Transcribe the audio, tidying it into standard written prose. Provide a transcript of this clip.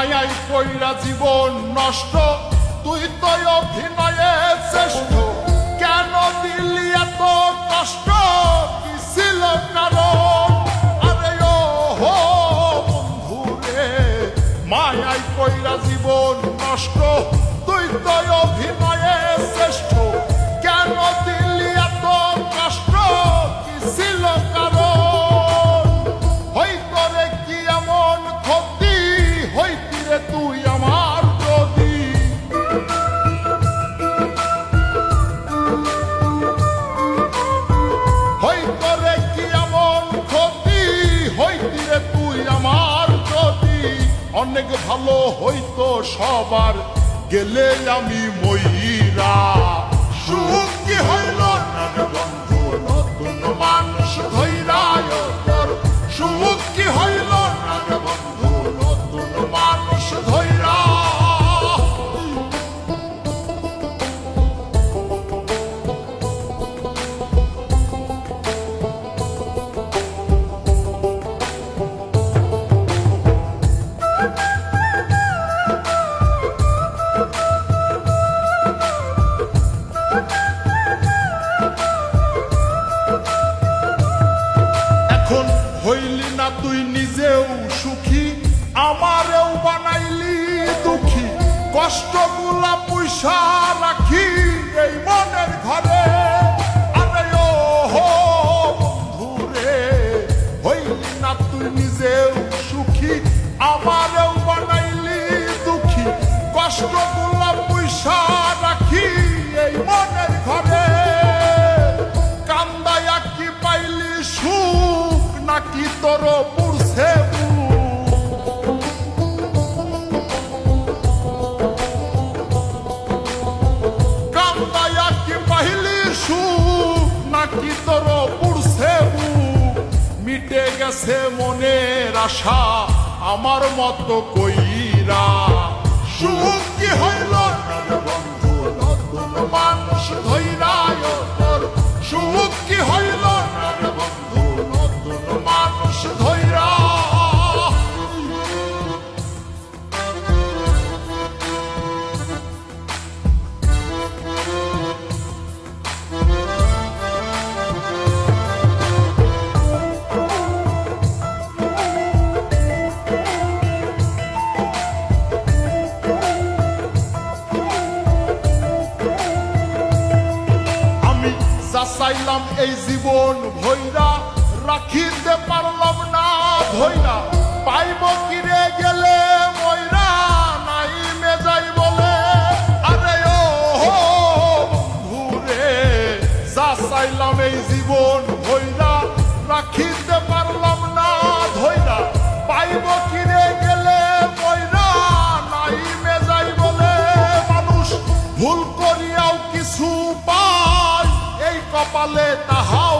মায়াই কইরা জীবন নষ্ট, তুই তো অভিনয়ে শ্রেষ্ঠ। কেন দিলি এত কষ্ট, কি ছিল কারণ? আরে ও হো বন্ধু রে, মায়াই কইরা জীবন নষ্ট, তুই তো অভিনয়ে শ্রেষ্ঠ। কেন দিলি এত কষ্ট, কি ছিল কারণ? হইতো রে কি এমন ক্ষতি, হইতি রে তুই আমার যদি। হইতো রে কি এমন ক্ষতি, হইতি রে তুই আমার যদি। অনেক ভালো হইতো সবার, গেলে আমি ময়ূরা। সুখ কি হইল না রে বন্ধু, নতুন মানুষ ধইরা তোর। সুখ কি হইল না রে বন্ধু, নতুন মানুষ ধইরা। এখন হইলি না তুই নিজেও সুখী, আমারেও বানাইলি দুঃখী। কষ্টগুলা পয়সা রাখি এই মনের ঘরে। আরে ও হো বন্ধু রে, হইলি না তুই নিজেও সুখী, আমারেও বানাইলি দুঃখী। কষ্টগুলা পয়সা রাখি এই মনের ঘরে। কান্দায়া কি পাইলি সুখ, নাকি তোর পুরছে কান্দায়া কি পাইলি সুখ, নাকি তোর পুরছে মিটে গেছে মনের আশা আমার মতো কইরা। সুখ কি হইল না রে বন্ধু, নতুন মানুষ ধইরা তোর। সুখ কি হইল না রে বন্ধু, নতুন মানুষ ধইরা। চাইলাম এই জীবন ভৈরা, রাখিতে পারলাম না ধৈরা। পাইব কিরে গেলে ময়রা, নাই মেজাই বলে। আরে ও হো বন্ধু রে, যা চাইলাম এই জীবন ভৈরা, রাখিতে পারলাম না ধৈরা। পাইব কিরে গেলে ময়রা, নাই মেজাই বলে। মানুষ ভুল করিয়াও কিছু পায়, এই কপালে তাহাও